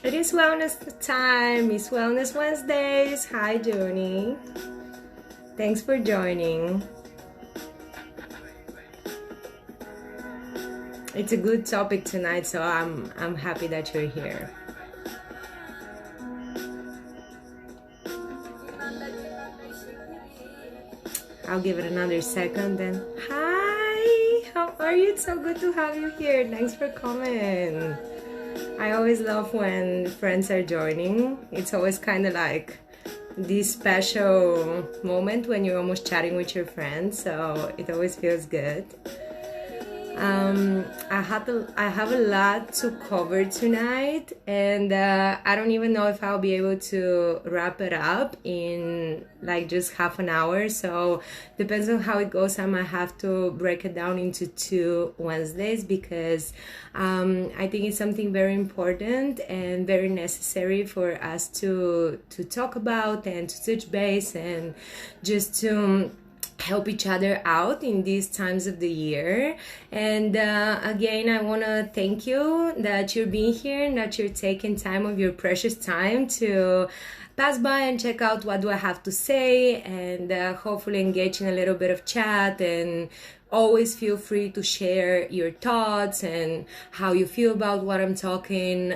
It is wellness time. It's Wellness Wednesdays. Hi, Joni. Thanks for joining. It's a good topic tonight, so I'm happy that you're here. I'll give it another second then. Hi, how are you? It's so good to have you here. Thanks for coming. I always love when friends are joining. It's always kind of like this special moment when you're almost chatting with your friends, so it always feels good. I have a lot to cover tonight, and I don't even know if I'll be able to wrap it up in like just half an hour. So depends on how it goes. I might have to break it down into 2 Wednesdays because I think it's something very important and very necessary for us to talk about and to touch base and just to help each other out in these times of the year. And again, I want to thank you that you're being here and that you're taking time of your precious time to pass by and check out what do I have to say, and hopefully engage in a little bit of chat. And always feel free to share your thoughts and how you feel about what I'm talking,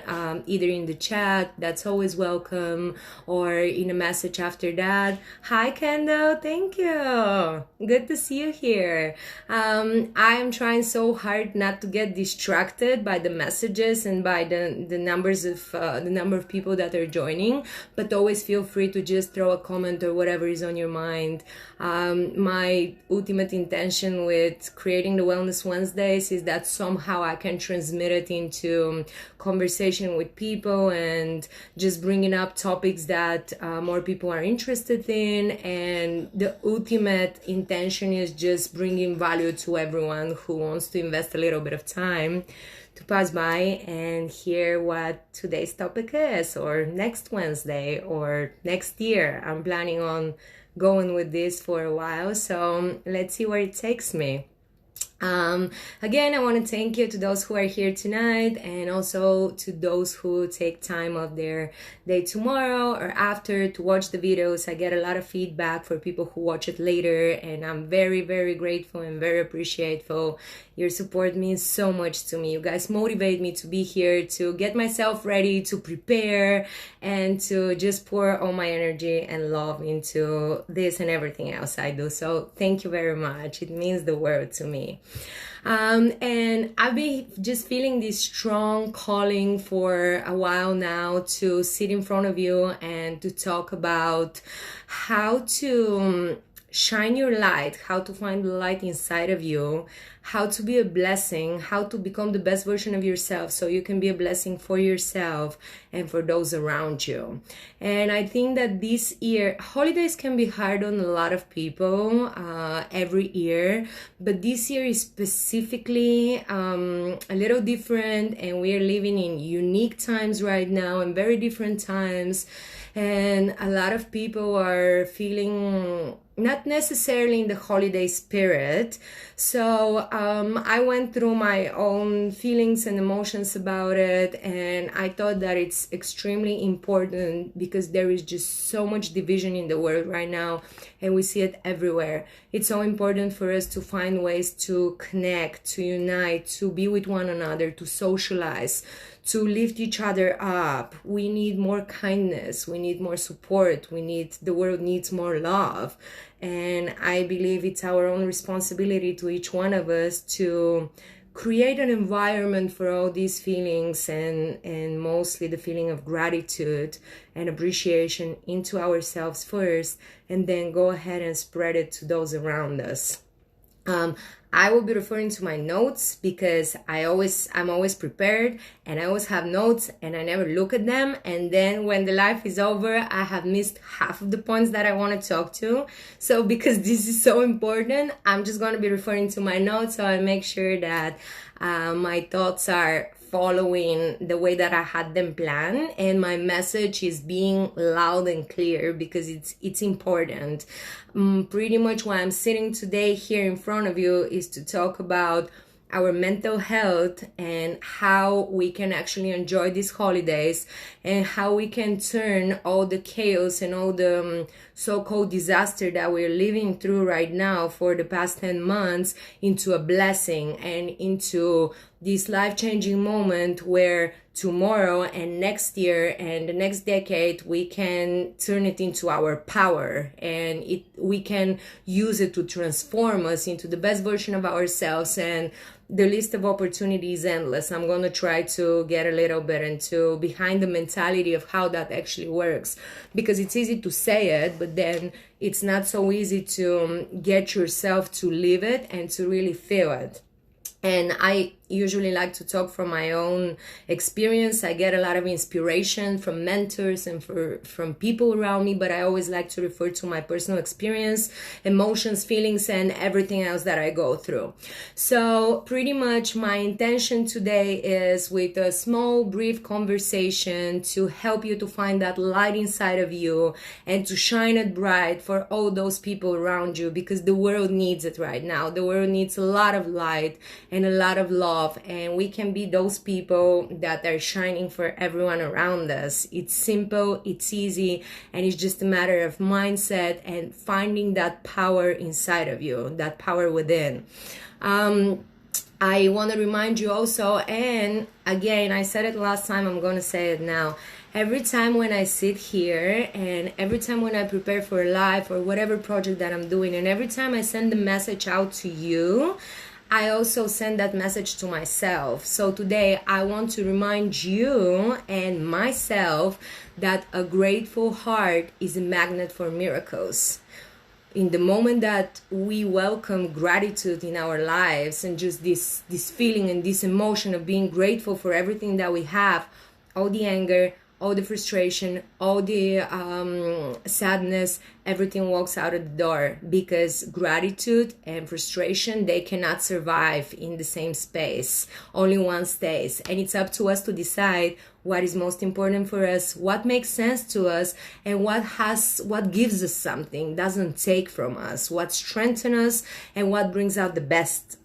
either in the chat, that's always welcome, or in a message after that. Hi, Kendall, thank you. Good to see you here. I am trying so hard not to get distracted by the messages and by the numbers of the number of people that are joining, but always feel free to just throw a comment or whatever is on your mind. My ultimate intention with creating the Wellness Wednesdays is that somehow I can transmit it into conversation with people and just bringing up topics that more people are interested in. And the ultimate intention is just bringing value to everyone who wants to invest a little bit of time to pass by and hear what today's topic is, or next Wednesday, or next year. I'm planning on going with this for a while, so let's see where it takes me. Again, I want to thank you to those who are here tonight, and also to those who take time of their day tomorrow or after to watch the videos. I get a lot of feedback for people who watch it later, and I'm very, very grateful and very appreciative. Your support means so much to me. You guys motivate me to be here, to get myself ready, to prepare, and to just pour all my energy and love into this and everything else I do. So thank you very much. It means the world to me. And I've been just feeling this strong calling for a while now to sit in front of you and to talk about how to shine your light, how to find the light inside of you, how to be a blessing, how to become the best version of yourself so you can be a blessing for yourself and for those around you. And I think that this year, holidays can be hard on a lot of people every year, but this year is specifically a little different, and we are living in unique times right now and very different times. And a lot of people are feeling not necessarily in the holiday spirit. So I went through my own feelings and emotions about it, and I thought that it's extremely important because there is just so much division in the world right now, and we see it everywhere. It's so important for us to find ways to connect, to unite, to be with one another, to socialize, to lift each other up. We need more kindness, we need more support, the world needs more love. And I believe it's our own responsibility to each one of us to create an environment for all these feelings, and mostly the feeling of gratitude and appreciation into ourselves first, and then go ahead and spread it to those around us. I will be referring to my notes because I'm always prepared, and I always have notes and I never look at them. And then when the life is over, I have missed half of the points that I want to talk to. So because this is so important, I'm just going to be referring to my notes, so I make sure that my thoughts are following the way that I had them planned, and my message is being loud and clear because it's important. Pretty much why I'm sitting today here in front of you is to talk about our mental health and how we can actually enjoy these holidays and how we can turn all the chaos and all the so-called disaster that we're living through right now for the past 10 months into a blessing and into this life-changing moment where tomorrow and next year and the next decade we can turn it into our power, and we can use it to transform us into the best version of ourselves. And the list of opportunities is endless. I'm going to try to get a little bit into behind the mentality of how that actually works, because it's easy to say it, but then it's not so easy to get yourself to live it and to really feel it. And I usually like to talk from my own experience. I get a lot of inspiration from mentors and from people around me, but I always like to refer to my personal experience, emotions, feelings, and everything else that I go through. So pretty much my intention today is with a small, brief conversation to help you to find that light inside of you and to shine it bright for all those people around you, because the world needs it right now. The world needs a lot of light and a lot of love, and we can be those people that are shining for everyone around us. It's simple, it's easy, and it's just a matter of mindset and finding that power inside of you, that power within. I want to remind you also, and again, I said it last time, I'm going to say it now. Every time when I sit here and every time when I prepare for a live or whatever project that I'm doing, and every time I send the message out to you, I also send that message to myself. So today I want to remind you and myself that a grateful heart is a magnet for miracles. In the moment that we welcome gratitude in our lives and just this feeling and this emotion of being grateful for everything that we have, all the anger, all the frustration, all the sadness, everything walks out of the door, because gratitude and frustration, they cannot survive in the same space. Only one stays. And it's up to us to decide what is most important for us, what makes sense to us, and what gives us something, doesn't take from us, what strengthens us, and what brings out the best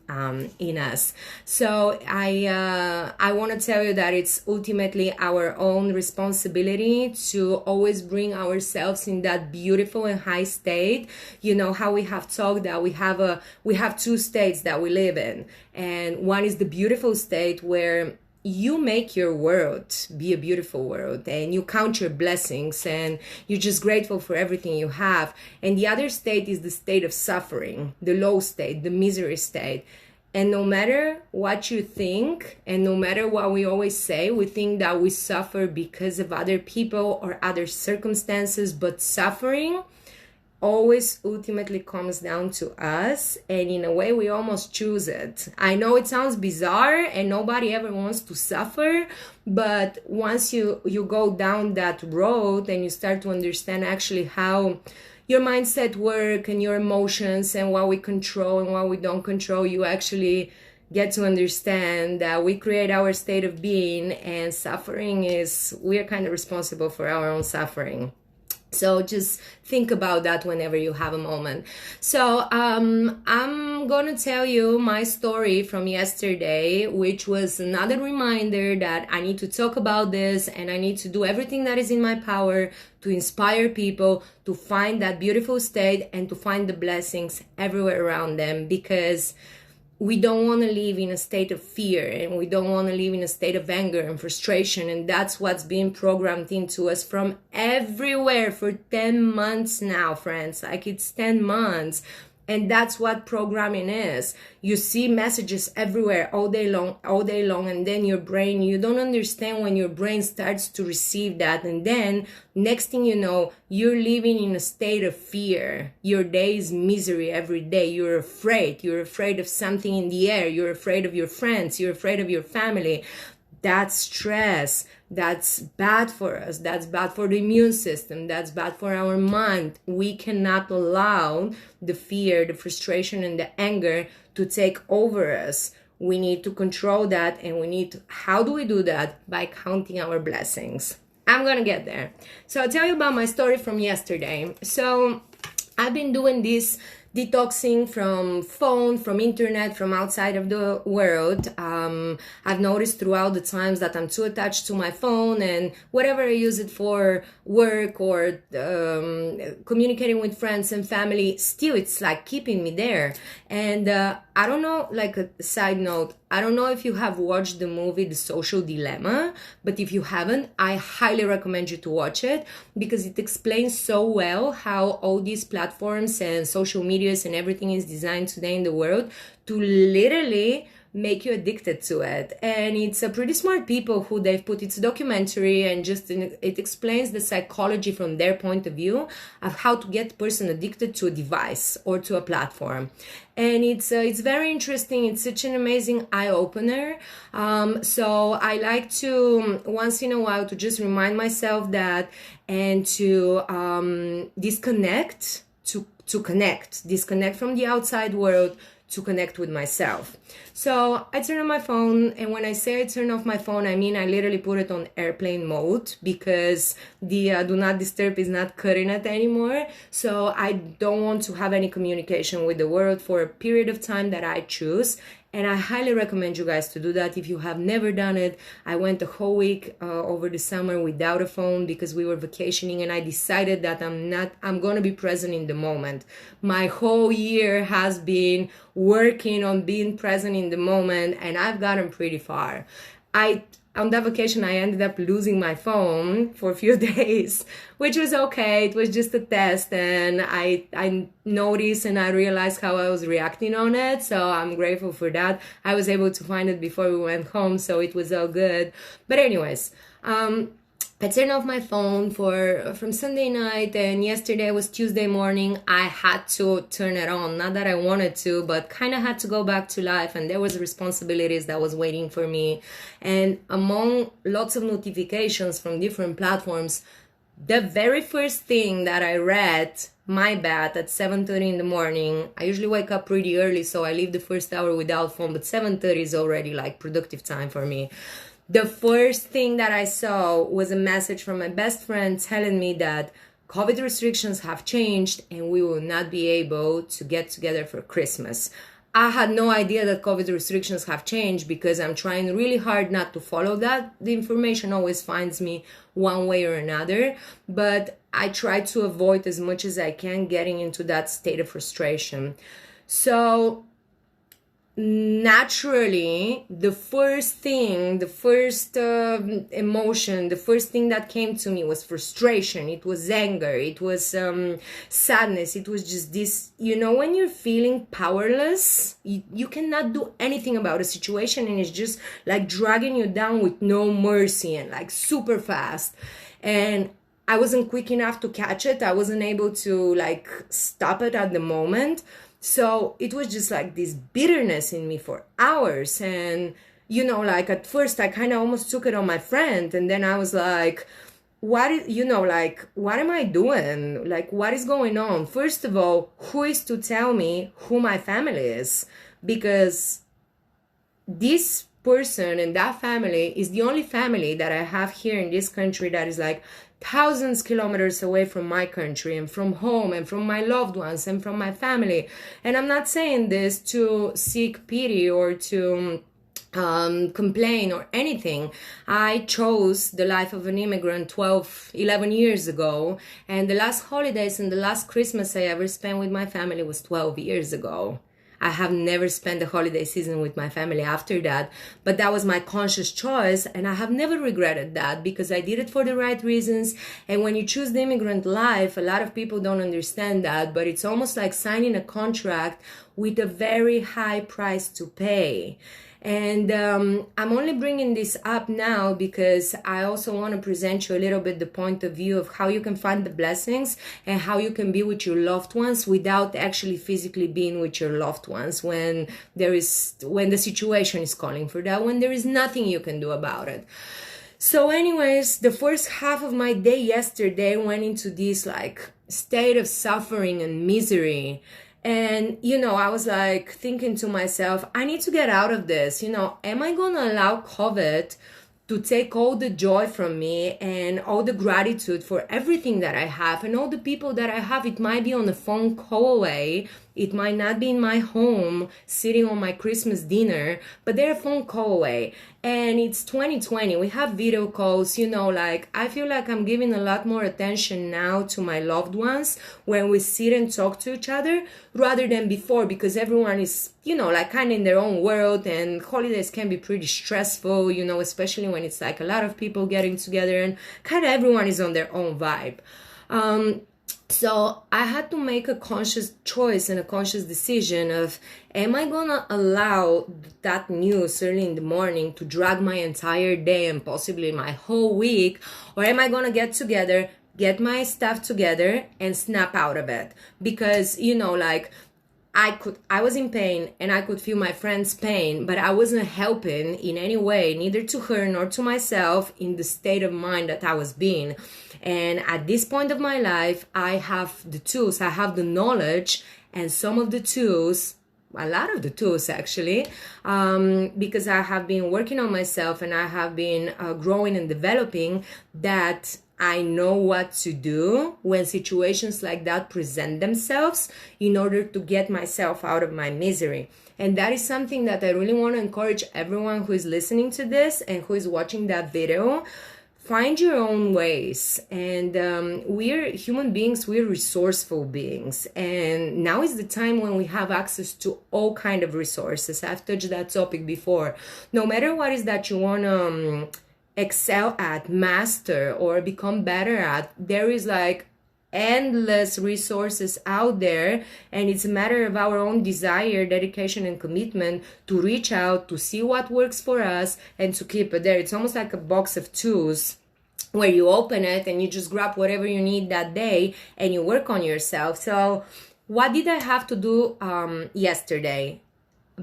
in us. So I want to tell you that it's ultimately our own responsibility to always bring ourselves in that beautiful and high state. You know how we have talked that we have two states that we live in, and one is the beautiful state where you make your world be a beautiful world and you count your blessings and you're just grateful for everything you have. And the other state is the state of suffering, the low state, the misery state. And no matter what you think and no matter what we always say, we think that we suffer because of other people or other circumstances, but suffering always ultimately comes down to us, and in a way we almost choose it. I know it sounds bizarre and nobody ever wants to suffer, but once you go down that road and you start to understand actually how your mindset work and your emotions and what we control and what we don't control, you actually get to understand that we create our state of being, and suffering is, we're kind of responsible for our own suffering. So just think about that whenever you have a moment. So I'm going to tell you my story from yesterday, which was another reminder that I need to talk about this and I need to do everything that is in my power to inspire people to find that beautiful state and to find the blessings everywhere around them, because we don't want to live in a state of fear and we don't want to live in a state of anger and frustration. And that's what's being programmed into us from everywhere for 10 months now, friends. Like, it's 10 months. And that's what programming is. You see messages everywhere all day long, and then your brain, you don't understand when your brain starts to receive that. And then next thing you know, you're living in a state of fear. Your day is misery every day. You're afraid. You're afraid of something in the air. You're afraid of your friends. You're afraid of your family. That's stress. That's bad for us. That's bad for the immune system. That's bad for our mind. We cannot allow the fear, the frustration, and the anger to take over us. We need to control that, and how do we do that? By counting our blessings. I'm gonna get there. So I'll tell you about my story from yesterday. So I've been doing this detoxing from phone, from internet, from outside of the world. I've noticed throughout the times that I'm too attached to my phone, and whatever I use it for, work or communicating with friends and family, still it's like keeping me there. And I don't know, like a side note, I don't know if you have watched the movie The Social Dilemma, but if you haven't, I highly recommend you to watch it, because it explains so well how all these platforms and social medias and everything is designed today in the world to literally make you addicted to it. And it's a pretty smart people who they've put, it's a documentary, and just it explains the psychology from their point of view of how to get a person addicted to a device or to a platform. And it's very interesting. It's such an amazing eye-opener. So I like to once in a while to just remind myself that, and to disconnect, to disconnect from the outside world, to connect with myself. So I turn on my phone, and when I say I turn off my phone, I mean I literally put it on airplane mode, because the do not disturb is not cutting it anymore. So I don't want to have any communication with the world for a period of time that I choose. And I highly recommend you guys to do that if you have never done it. I went a whole week over the summer without a phone because we were vacationing, and I decided that I'm going to be present in the moment. My whole year has been working on being present in the moment, and I've gotten pretty far. On that vacation, I ended up losing my phone for a few days, which was okay. It was just a test, and I noticed and I realized how I was reacting on it. So I'm grateful for that. I was able to find it before we went home, so it was all good. But anyways, I turned off my phone from Sunday night, and yesterday was Tuesday morning. I had to turn it on. Not that I wanted to, but kind of had to go back to life, and there was responsibilities that was waiting for me. And among lots of notifications from different platforms, the very first thing that I read, my bad, at 7:30 in the morning. I usually wake up pretty early, so I leave the first hour without phone, but 7:30 is already like productive time for me. The first thing that I saw was a message from my best friend telling me that COVID restrictions have changed and we will not be able to get together for Christmas. I had no idea that COVID restrictions have changed because I'm trying really hard not to follow that. The information always finds me one way or another, but I try to avoid as much as I can getting into that state of frustration. So naturally, the first emotion, the first thing that came to me was frustration. It was anger. It was sadness. It was just this, when you're feeling powerless, you cannot do anything about a situation, and it's just like dragging you down with no mercy and like super fast. And I wasn't quick enough to catch it. I wasn't able to like stop it at the moment. So it was just like this bitterness in me for hours. And, like at first I kind of almost took it on my friend. And then I was like, what am I doing? Like, what is going on? First of all, who is to tell me who my family is? Because this person and that family is the only family that I have here in this country that is like thousands kilometers away from my country and from home and from my loved ones and from my family. And I'm not saying this to seek pity or to complain or anything. I chose the life of an immigrant 11 years ago, and the last holidays and the last Christmas I ever spent with my family was 12 years ago. I have never spent the holiday season with my family after that, but that was my conscious choice, and I have never regretted that because I did it for the right reasons. And when you choose the immigrant life, a lot of people don't understand that, but it's almost like signing a contract with a very high price to pay. And I'm only bringing this up now because I also want to present you a little bit the point of view of how you can find the blessings and how you can be with your loved ones without actually physically being with your loved ones when the situation is calling for that, when there is nothing you can do about it. So anyways, the first half of my day yesterday went into this like state of suffering and misery. And, I was like thinking to myself, I need to get out of this. Am I going to allow COVID to take all the joy from me and all the gratitude for everything that I have and all the people that I have. It might be on a phone call away. It might not be in my home sitting on my Christmas dinner, but they're a phone call away. And it's 2020. We have video calls, like I feel like I'm giving a lot more attention now to my loved ones when we sit and talk to each other rather than before, because everyone is, like kind of in their own world, and holidays can be pretty stressful, especially when it's like a lot of people getting together and kind of everyone is on their own vibe. So I had to make a conscious choice and a conscious decision of, am I gonna allow that news early in the morning to drag my entire day and possibly my whole week, or am I gonna get together, get my stuff together and snap out of it? Because, I was in pain and I could feel my friend's pain, but I wasn't helping in any way, neither to her nor to myself, in the state of mind that I was being. And at this point of my life, I have the tools, I have the knowledge, and some of the tools, a lot of the tools actually, because I have been working on myself and I have been growing and developing, that I know what to do when situations like that present themselves in order to get myself out of my misery. And that is something that I really want to encourage everyone who is listening to this and who is watching that video. Find your own ways. And we're human beings, we're resourceful beings. And now is the time when we have access to all kind of resources. I've touched that topic before. No matter what is that you want to excel at, master, or become better at, there is like endless resources out there, and it's a matter of our own desire, dedication, and commitment to reach out, to see what works for us, and to keep it there. It's almost like a box of tools where you open it and you just grab whatever you need that day and you work on yourself. So what did I have to do yesterday?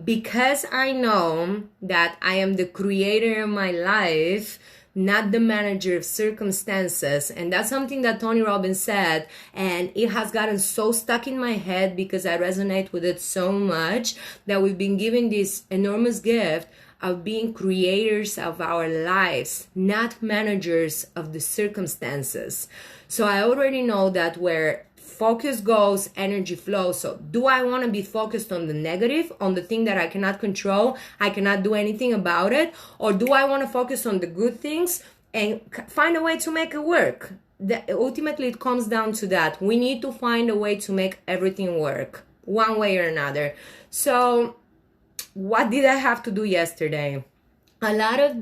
Because I know that I am the creator of my life, not the manager of circumstances. And that's something that Tony Robbins said, and it has gotten so stuck in my head because I resonate with it so much, that we've been given this enormous gift of being creators of our lives, not managers of the circumstances. So I already know that where focus goes, energy flows. So do I want to be focused on the negative, on the thing that I cannot control, I cannot do anything about it? Or do I want to focus on the good things and find a way to make it work? Ultimately, it comes down to that. We need to find a way to make everything work, one way or another. So what did I have to do yesterday? A lot of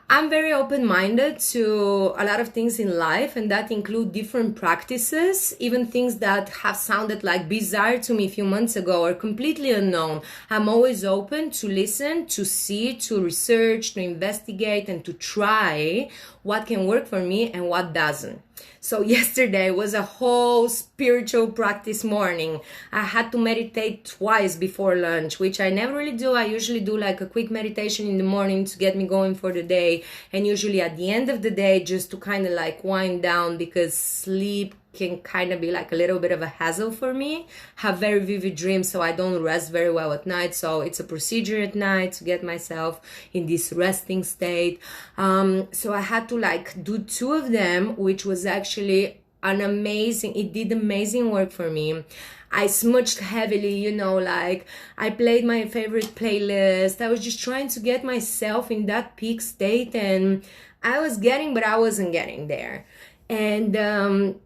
I'm very open-minded to a lot of things in life, and that include different practices, even things that have sounded like bizarre to me a few months ago or completely unknown. I'm always open to listen, to see, to research, to investigate, and to try what can work for me and what doesn't. So yesterday was a whole spiritual practice morning. I had to meditate twice before lunch, which I never really do. I usually do like a quick meditation in the morning to get me going for the day, and usually at the end of the day just to kind of like wind down, because sleep can kind of be like a little bit of a hassle for me. Have very vivid dreams, so I don't rest very well at night. So it's a procedure at night to get myself in this resting state. So I had to like do 2 of them, which was actually it did amazing work for me. I smudged heavily, like I played my favorite playlist. I was just trying to get myself in that peak state, and I was getting, but I wasn't getting there. And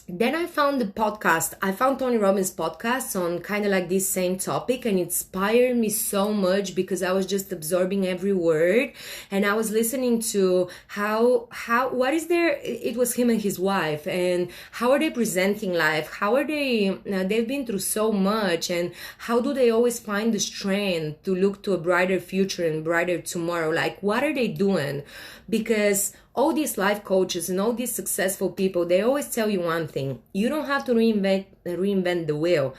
then I found the podcast. I found Tony Robbins' podcast on kind of like this same topic, and it inspired me so much because I was just absorbing every word, and I was listening to what is there. It was him and his wife, and how are they presenting life? How are they? They've been through so much, and how do they always find the strength to look to a brighter future and brighter tomorrow? Like, what are they doing? Because all these life coaches and all these successful people, they always tell you one thing: you don't have to reinvent the wheel.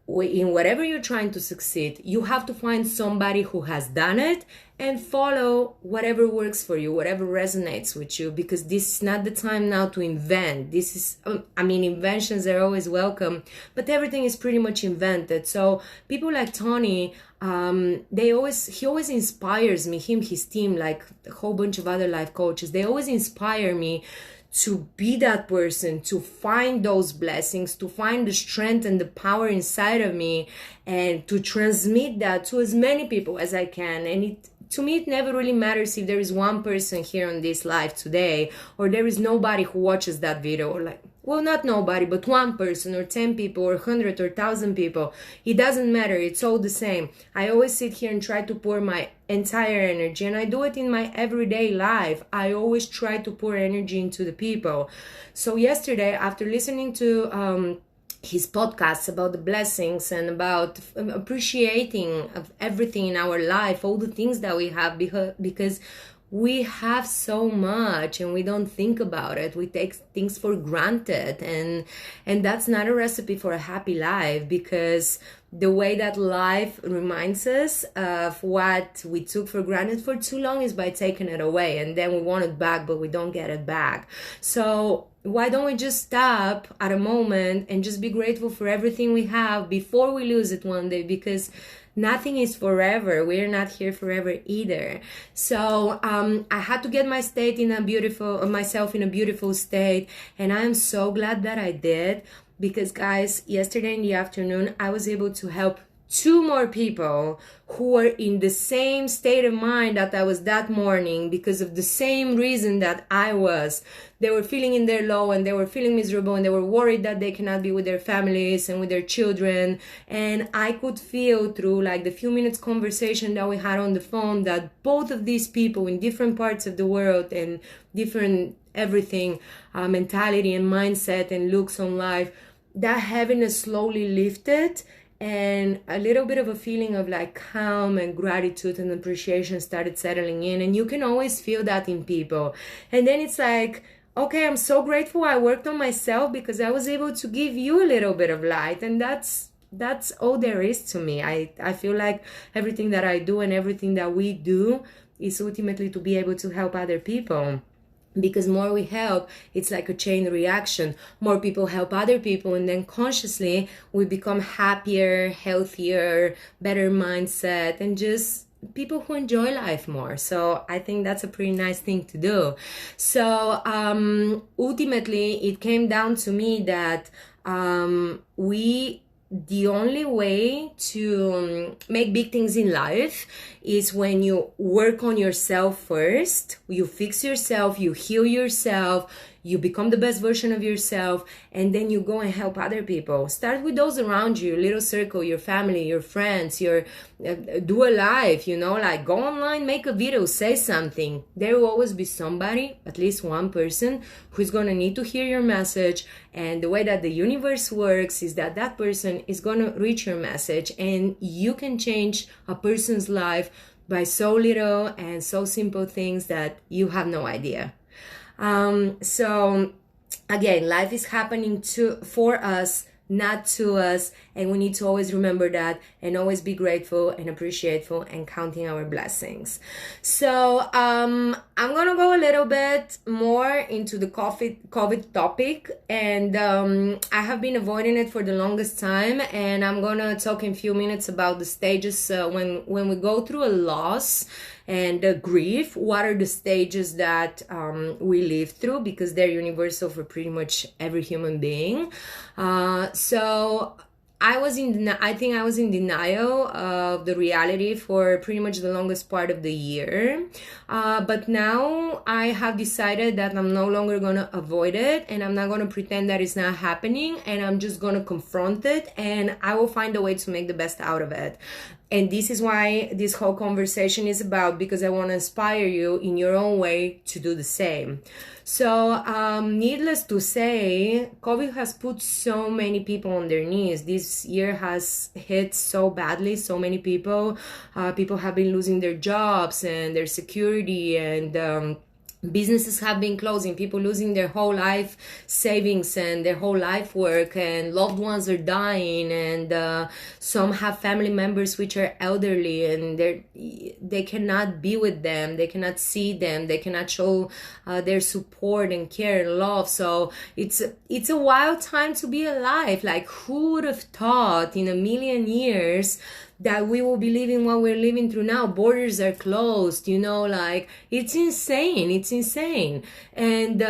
in whatever you're trying to succeed, you have to find somebody who has done it and follow whatever works for you, whatever resonates with you, because this is not the time now to invent. This is, inventions are always welcome, but everything is pretty much invented. So people like Tony, he always inspires me, his team, like a whole bunch of other life coaches, they always inspire me to be that person, to find those blessings, to find the strength and the power inside of me, and to transmit that to as many people as I can. And to me, it never really matters if there is one person here on this live today, or there is nobody who watches that video, or like, well, not nobody, but one person, or 10 people, or 100, or 1,000 people. It doesn't matter. It's all the same. I always sit here and try to pour my entire energy, and I do it in my everyday life. I always try to pour energy into the people. So yesterday, after listening to his podcasts about the blessings and about appreciating of everything in our life, all the things that we have, because we have so much and we don't think about it. We take things for granted, and that's not a recipe for a happy life, because the way that life reminds us of what we took for granted for too long is by taking it away, and then we want it back, but we don't get it back. So why don't we just stop at a moment and just be grateful for everything we have before we lose it one day, because nothing is forever. We're not here forever either. So I had to get myself in a beautiful state, and I'm so glad that I did, because guys, yesterday in the afternoon, I was able to help 2 more people who were in the same state of mind that I was that morning, because of the same reason that I was. They were feeling in their low, and they were feeling miserable, and they were worried that they cannot be with their families and with their children. And I could feel through like the few minutes conversation that we had on the phone that both of these people in different parts of the world and different everything, mentality and mindset and looks on life, that heaviness slowly lifted, and a little bit of a feeling of like calm and gratitude and appreciation started settling in. And you can always feel that in people. And then it's like, okay, I'm so grateful I worked on myself, because I was able to give you a little bit of light. And that's all there is to me. I feel like everything that I do and everything that we do is ultimately to be able to help other people. Because more we help, it's like a chain reaction. More people help other people, and then consciously we become happier, healthier, better mindset, and just people who enjoy life more. So I think that's a pretty nice thing to do. So ultimately, it came down to me that the only way to make big things in life is when you work on yourself first. You fix yourself, you heal yourself, you become the best version of yourself, and then you go and help other people. Start with those around you, your little circle, your family, your friends, do a live, like go online, make a video, say something. There will always be somebody, at least one person, who's going to need to hear your message. And the way that the universe works is that that person is going to reach your message, and you can change a person's life by so little and so simple things that you have no idea. So again, life is happening for us, not to us, and we need to always remember that, and always be grateful and appreciative and counting our blessings. So I'm gonna go a little bit more into the COVID topic, and I have been avoiding it for the longest time, and I'm gonna talk in a few minutes about the stages when we go through a loss and grief. What are the stages that we live through, because they're universal for pretty much every human being. So I think I was in denial of the reality for pretty much the longest part of the year. But now I have decided that I'm no longer going to avoid it, and I'm not going to pretend that it's not happening, and I'm just going to confront it, and I will find a way to make the best out of it. And this is why this whole conversation is about, because I want to inspire you in your own way to do the same. So needless to say, COVID has put so many people on their knees. This year has hit so badly so many people. People have been losing their jobs and their security, and businesses have been closing, people losing their whole life savings and their whole life work, and loved ones are dying, and some have family members which are elderly, and they cannot be with them, they cannot see them, they cannot show their support and care and love. So it's a wild time to be alive. Like, who would have thought in a million years that we will be living what we're living through now? Borders are closed, like, it's insane. And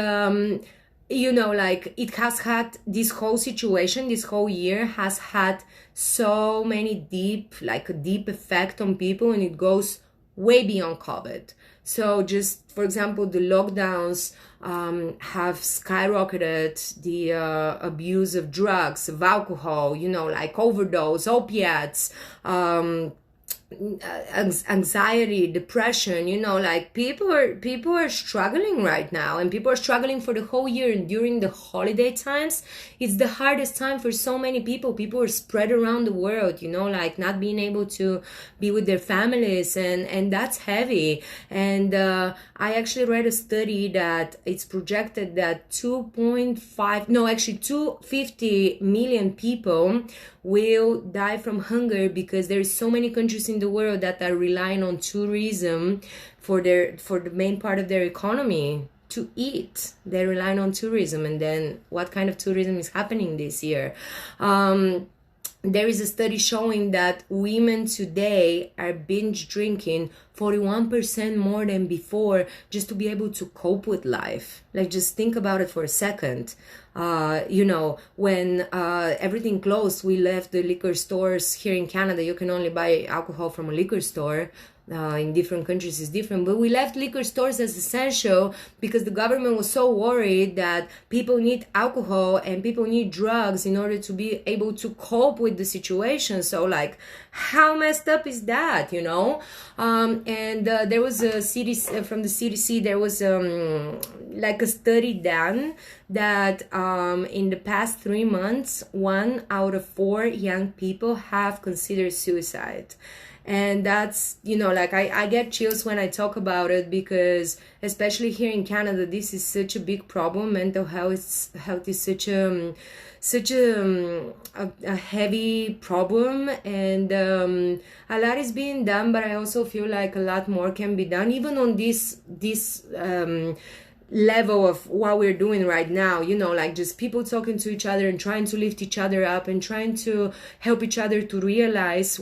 like, it has had, this whole situation, this whole year has had so many deep effect on people, and it goes way beyond COVID. So just, for example, the lockdowns have skyrocketed the abuse of drugs, of alcohol, like overdose, opiates, anxiety, depression, like, people are struggling right now, and people are struggling for the whole year. And during the holiday times, it's the hardest time for so many people. People are spread around the world, like, not being able to be with their families, and that's heavy. And I actually read a study that it's projected that 250 million people will die from hunger, because there's so many countries in the world that are relying on tourism for the main part of their economy to eat. They're relying on tourism. And then what kind of tourism is happening this year? There is a study showing that women today are binge drinking 41% more than before, just to be able to cope with life. Like, just think about it for a second. When everything closed, we left the liquor stores. Here in Canada, you can only buy alcohol from a liquor store. In different countries is different, but we left liquor stores as essential because the government was so worried that people need alcohol and people need drugs in order to be able to cope with the situation. So, like, how messed up is that, and there was a CDC, from the CDC, there was like a study done that in the past 3 months, 1 out of 4 young people have considered suicide. And that's, like, I get chills when I talk about it, because especially here in Canada, this is such a big problem. Mental health is such a heavy problem, and a lot is being done, but I also feel like a lot more can be done, even on this level of what we're doing right now, like, just people talking to each other and trying to lift each other up and trying to help each other to realize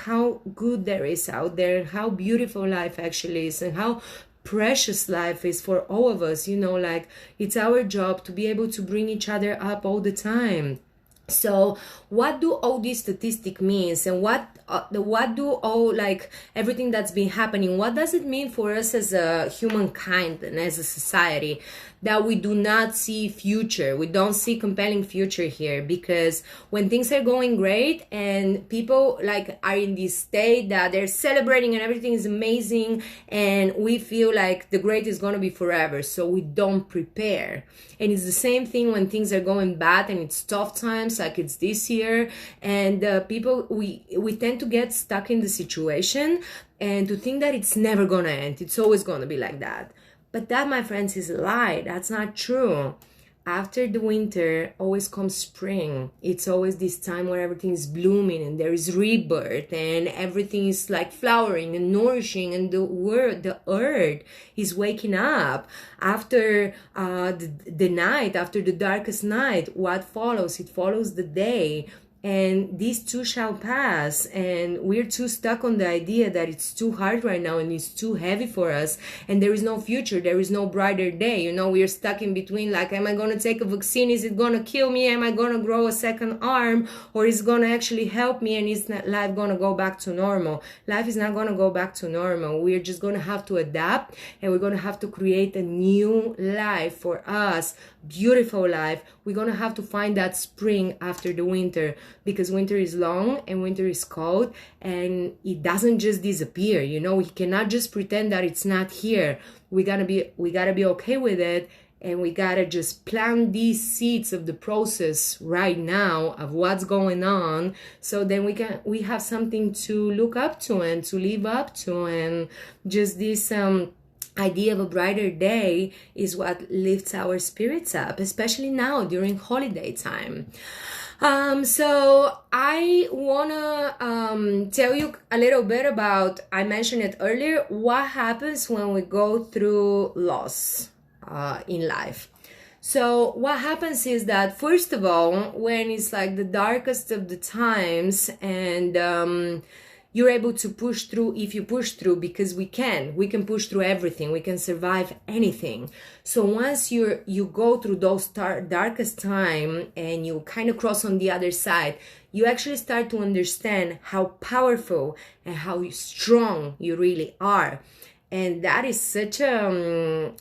how good there is out there, and how beautiful life actually is, and how precious life is for all of us. Like, it's our job to be able to bring each other up all the time. So what do all these statistics means, and what do all, like, everything that's been happening, what does it mean for us as a humankind and as a society? That we do not see future, we don't see compelling future here, because when things are going great and people, like, are in this state that they're celebrating and everything is amazing, and we feel like the great is going to be forever, so we don't prepare. And it's the same thing when things are going bad and it's tough times, like it's this year, and people, we tend to get stuck in the situation and to think that it's never gonna end, it's always gonna be like that. But that, my friends, is a lie. That's not true. After the winter always comes spring. It's always this time where everything is blooming and there is rebirth and everything is like flowering and nourishing, and the earth is waking up. After the night, after the darkest night, what follows? It follows the day. And these too shall pass, and we're too stuck on the idea that it's too hard right now and it's too heavy for us, and there is no future, there is no brighter day. We're stuck in between, like, am I gonna take a vaccine? Is it gonna kill me? Am I gonna grow a second arm? Or is it gonna actually help me, and is life gonna go back to normal? Life is not gonna go back to normal. We're just gonna have to adapt, and we're gonna have to create a new life for us, beautiful life. We're gonna have to find that spring after the winter, because winter is long and winter is cold, and it doesn't just disappear. We cannot just pretend that it's not here. We gotta be okay with it, and we gotta just plant these seeds of the process right now of what's going on, so then we have something to look up to and to live up to, and just this idea of a brighter day is what lifts our spirits up, especially now during holiday time. So I wanna tell you a little bit about, I mentioned it earlier, what happens when we go through loss in life. So what happens is that, first of all, when it's like the darkest of the times, and you're able to push through, if you push through, because we can push through everything, we can survive anything. So once you go through those darkest time and you kind of cross on the other side, you actually start to understand how powerful and how strong you really are. And that is such a,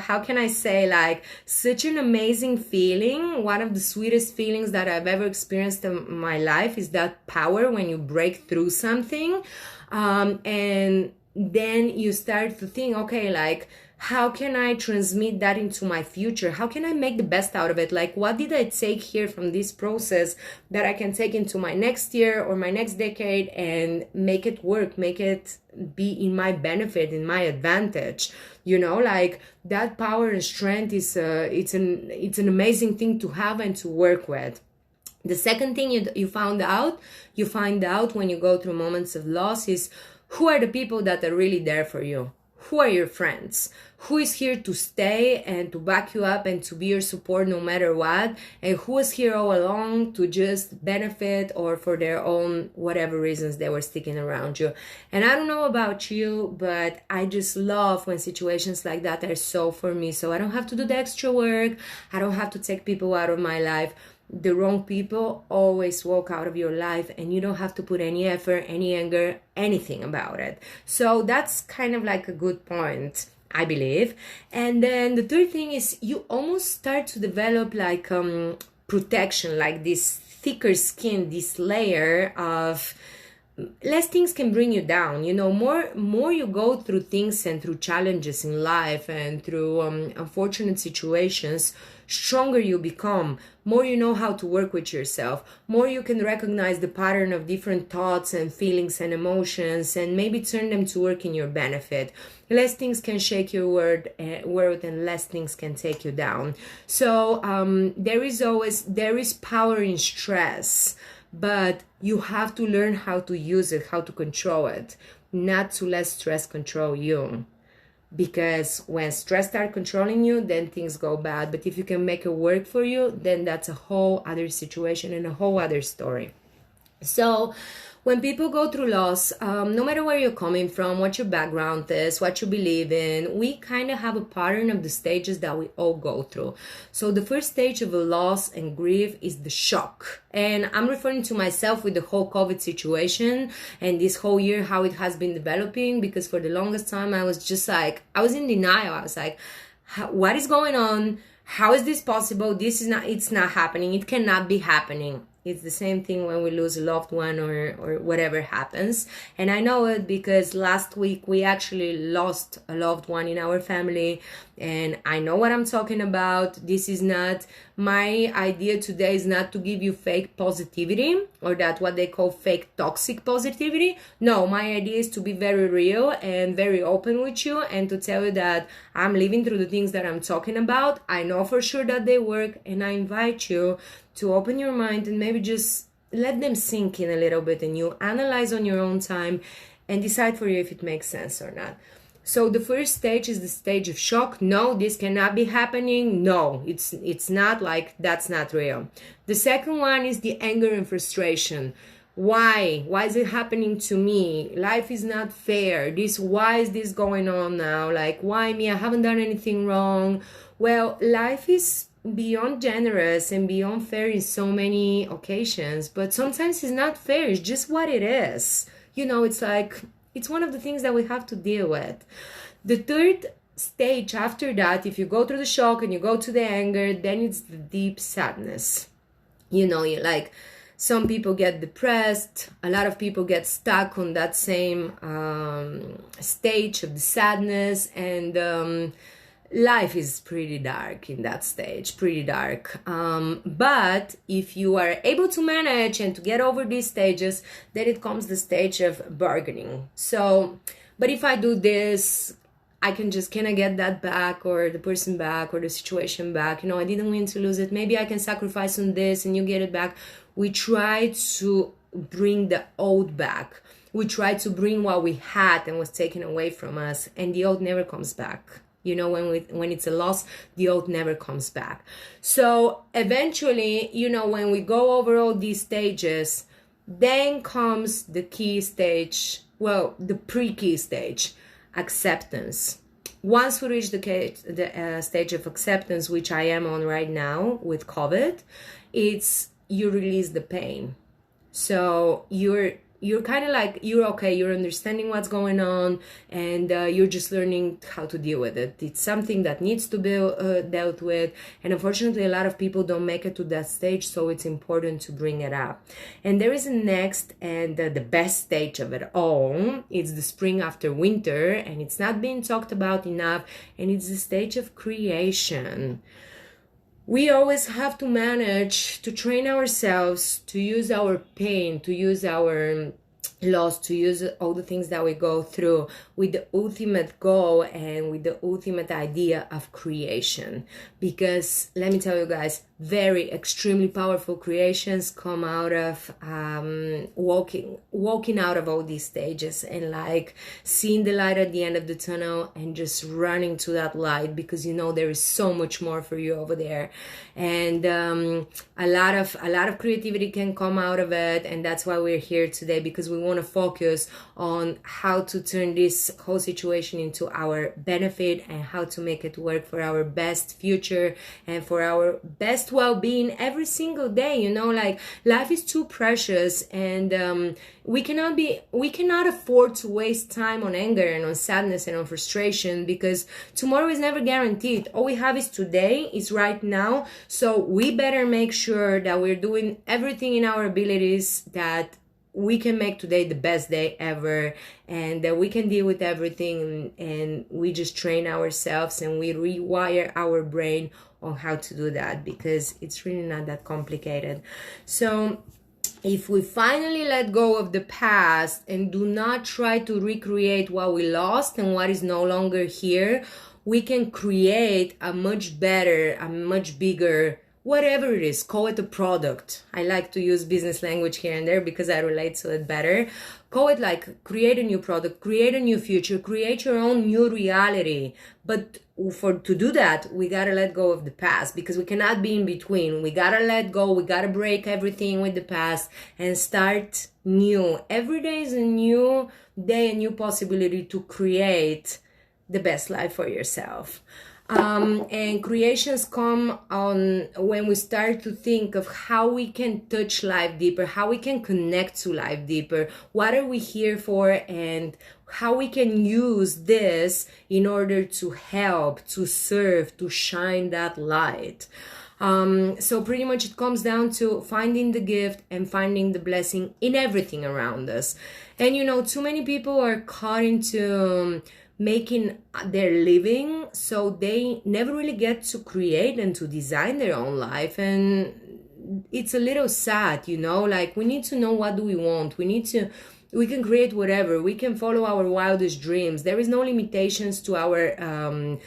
how can I say, like, such an amazing feeling. One of the sweetest feelings that I've ever experienced in my life is that power when you break through something. And then you start to think, okay, like, how can I transmit that into my future? How can I make the best out of it? Like, what did I take here from this process that I can take into my next year or my next decade and make it work, make it be in my benefit, in my advantage? You know, like, that power and strength is it's an amazing thing to have and to work with. The second thing you find out when you go through moments of loss is, who are the people that are really there for you? Who are your friends? Who is here to stay and to back you up and to be your support no matter what? And who is here all along to just benefit or for their own whatever reasons they were sticking around you? And I don't know about you, but I just love when situations like that are so for me. So I don't have to do the extra work. I don't have to take people out of my life. The wrong people always walk out of your life, and you don't have to put any effort, any anger, anything about it. So that's kind of like a good point, I believe. And then the third thing is, you almost start to develop like protection, like this thicker skin, this layer of less things can bring you down. You know, more you go through things and through challenges in life and through unfortunate situations, stronger you become, more you know how to work with yourself, more you can recognize the pattern of different thoughts and feelings and emotions and maybe turn them to work in your benefit. Less things can shake your world and less things can take you down. So there is power in stress, but you have to learn how to use it, how to control it, not to let stress control you. Because when stress starts controlling you, then things go bad. But if you can make it work for you, then that's a whole other situation and a whole other story. So when people go through loss, no matter where you're coming from, what your background is, what you believe in, we kind of have a pattern of the stages that we all go through. So the first stage of a loss and grief is the shock. And I'm referring to myself with the whole COVID situation and this whole year, how it has been developing, because for the longest time, I was just like, I was in denial. I was like, what is going on? How is this possible? It's not happening. It cannot be happening. It's the same thing when we lose a loved one or whatever happens. And I know it because last week we actually lost a loved one in our family. And I know what I'm talking about. This is not, my idea today is not to give you fake positivity or that what they call fake toxic positivity. No, my idea is to be very real and very open with you and to tell you that I'm living through the things that I'm talking about. I know for sure that they work, and I invite you to open your mind and maybe just let them sink in a little bit, and you analyze on your own time and decide for you if it makes sense or not. So the first stage is the stage of shock. No, this cannot be happening. No, it's not, like, that's not real. The second one is the anger and frustration. Why is it happening to me? Life is not fair. Why is this going on now? Like, why me? I haven't done anything wrong. Well, life is beyond generous and beyond fair in so many occasions, but sometimes it's not fair. It's just what it is. You know, it's like, it's one of the things that we have to deal with. The third stage after that, if you go through the shock and you go to the anger, then it's the deep sadness. You know, like, some people get depressed. A lot of people get stuck on that same stage of the sadness, and life is pretty dark in that stage, pretty dark. But if you are able to manage and to get over these stages, then it comes the stage of bargaining. So, but if I do this, I can I get that back, or the person back, or the situation back? I didn't win to lose it. Maybe I can sacrifice on this and you get it back. We try to bring the old back. We try to bring what we had and was taken away from us, and the old never comes back. When it's a loss, the old never comes back. So eventually, when we go over all these stages, then comes the key stage, the pre-key stage, acceptance. Once we reach the stage of acceptance, which I am on right now with COVID, it's you release the pain. So you're kind of like, you're okay, you're understanding what's going on, and you're just learning how to deal with it. It's something that needs to be dealt with, and unfortunately a lot of people don't make it to that stage, so it's important to bring it up. And there is a next, and the best stage of it all. It's the spring after winter, and it's not being talked about enough, and it's the stage of creation. We always have to manage to train ourselves to use our pain, to use our loss, to use all the things that we go through with the ultimate goal and with the ultimate idea of creation. Because let me tell you guys, very extremely powerful creations come out of walking out of all these stages, and like seeing the light at the end of the tunnel and just running to that light, because there is so much more for you over there. And a lot of creativity can come out of it, and that's why we're here today, because we want to focus on how to turn this whole situation into our benefit, and how to make it work for our best future and for our best well-being every single day. Like, life is too precious, and we cannot afford to waste time on anger and on sadness and on frustration, because tomorrow is never guaranteed. All we have is today, is right now. So we better make sure that we're doing everything in our abilities that we can make today the best day ever, and that we can deal with everything, and we just train ourselves and we rewire our brain on how to do that, because it's really not that complicated. So if we finally let go of the past and do not try to recreate what we lost and what is no longer here, we can create a much better, a much bigger, whatever it is, call it a product. I like to use business language here and there because I relate to it better. Call it like, create a new product, create a new future, create your own new reality. But to do that, we gotta let go of the past, because we cannot be in between. We gotta let go, we gotta break everything with the past and start new. Every day is a new day, a new possibility to create the best life for yourself. And creations come on when we start to think of how we can touch life deeper, how we can connect to life deeper, what are we here for, and how we can use this in order to help, to serve, to shine that light. So pretty much it comes down to finding the gift and finding the blessing in everything around us. And too many people are caught into making their living, so they never really get to create and to design their own life. And it's a little sad, like, we need to know, what do we want? We can create whatever, we can follow our wildest dreams. There is no limitations to our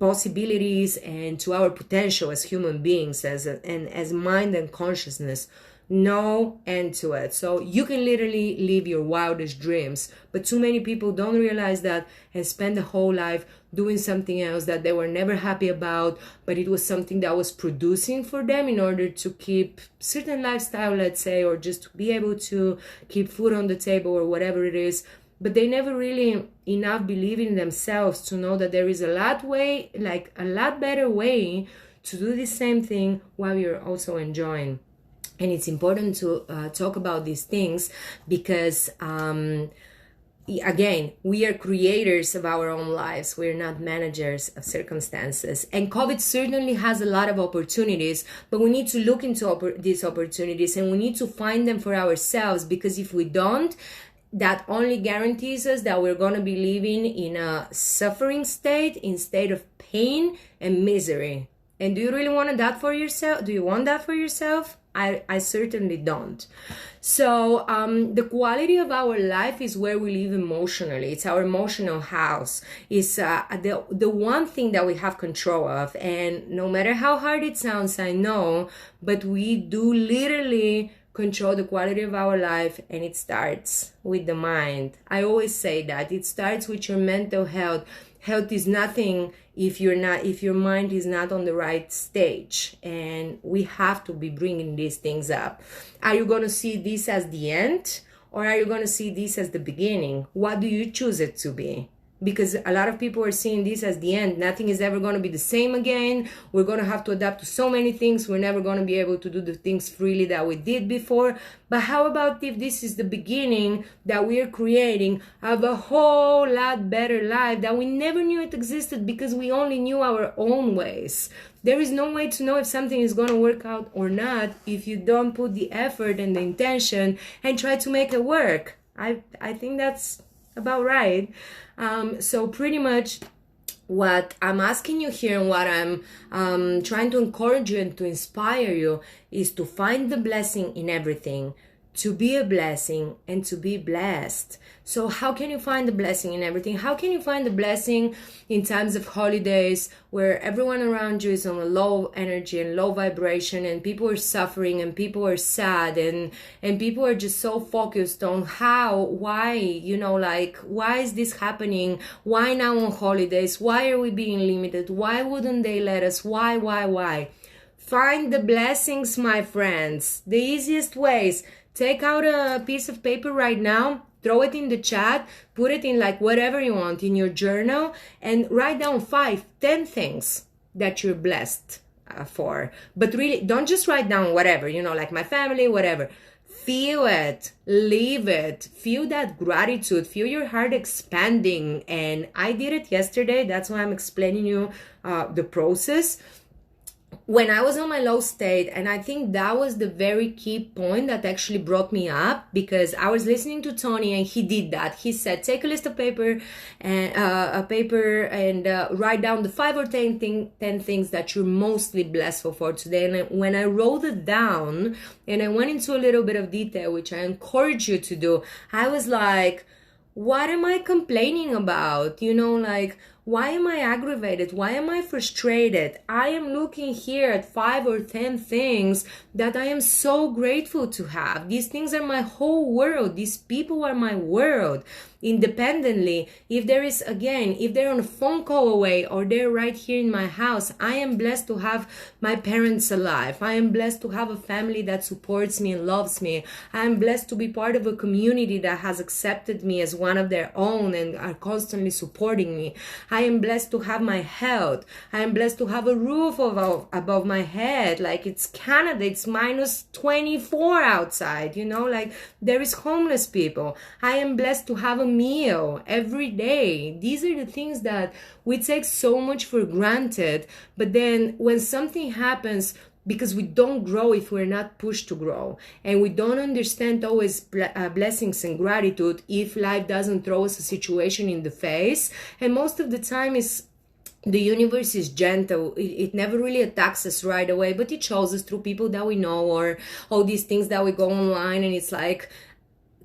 possibilities and to our potential as human beings, as mind and consciousness. No end to it. So you can literally live your wildest dreams, but too many people don't realize that and spend the whole life doing something else that they were never happy about, but it was something that was producing for them in order to keep certain lifestyle, let's say, or just to be able to keep food on the table or whatever it is. But they never really enough believe in themselves to know that there is a lot better way to do the same thing while you're also enjoying. And it's important to talk about these things because, again, we are creators of our own lives. We're not managers of circumstances. And COVID certainly has a lot of opportunities, but we need to look into these opportunities and we need to find them for ourselves, because if we don't, that only guarantees us that we're going to be living in a suffering state, in state of pain and misery. And do you really want that for yourself? Do you want that for yourself? I certainly don't. So the quality of our life is where we live emotionally. It's our emotional house. It's the one thing that we have control of. And no matter how hard it sounds, I know, but we do literally control the quality of our life, and it starts with the mind. I always say that it starts with your mental health. Health is nothing if your mind is not on the right stage, and we have to be bringing these things up. Are you going to see this as the end, or are you going to see this as the beginning? What do you choose it to be? Because a lot of people are seeing this as the end. Nothing is ever going to be the same again. We're going to have to adapt to so many things. We're never going to be able to do the things freely that we did before. But how about if this is the beginning that we're creating of a whole lot better life that we never knew it existed because we only knew our own ways? There is no way to know if something is going to work out or not if you don't put the effort and the intention and try to make it work. I think that's about right. So pretty much what I'm asking you here and what I'm trying to encourage you and to inspire you is to find the blessing in everything, to be a blessing and to be blessed. So how can you find the blessing in everything? How can you find the blessing in times of holidays where everyone around you is on a low energy and low vibration, and people are suffering and people are sad, and people are just so focused on why is this happening? Why now on holidays? Why are we being limited? Why wouldn't they let us? Why? Find the blessings, my friends. The easiest ways. Take out a piece of paper right now, throw it in the chat, put it in like whatever you want in your journal, and write down 5-10 things that you're blessed for. But really, don't just write down whatever, like my family, whatever. Feel it, live it, feel that gratitude, feel your heart expanding. And I did it yesterday. That's why I'm explaining you the process. When I was on my low state, and I think that was the very key point that actually brought me up, because I was listening to Tony and he did that. He said, take a list of paper and write down the 5 or 10 things that you're mostly blessed for today. And when I wrote it down and I went into a little bit of detail, which I encourage you to do, I was like, what am I complaining about? Why am I aggravated? Why am I frustrated? I am looking here at 5 or 10 things that I am so grateful to have. These things are my whole world. These people are my world. Independently, if they're on a phone call away or they're right here in my house, I am blessed to have my parents alive. I am blessed to have a family that supports me and loves me. I am blessed to be part of a community that has accepted me as one of their own and are constantly supporting me. I am blessed to have my health. I am blessed to have a roof above my head. Like it's Canada, it's minus 24 outside, there is homeless people. I am blessed to have a meal every day. These are the things that we take so much for granted, but then when something happens, because we don't grow if we're not pushed to grow, and we don't understand always blessings and gratitude if life doesn't throw us a situation in the face. And most of the time the universe is gentle. It never really attacks us right away, but it shows us through people that we know, or all these things that we go online and it's like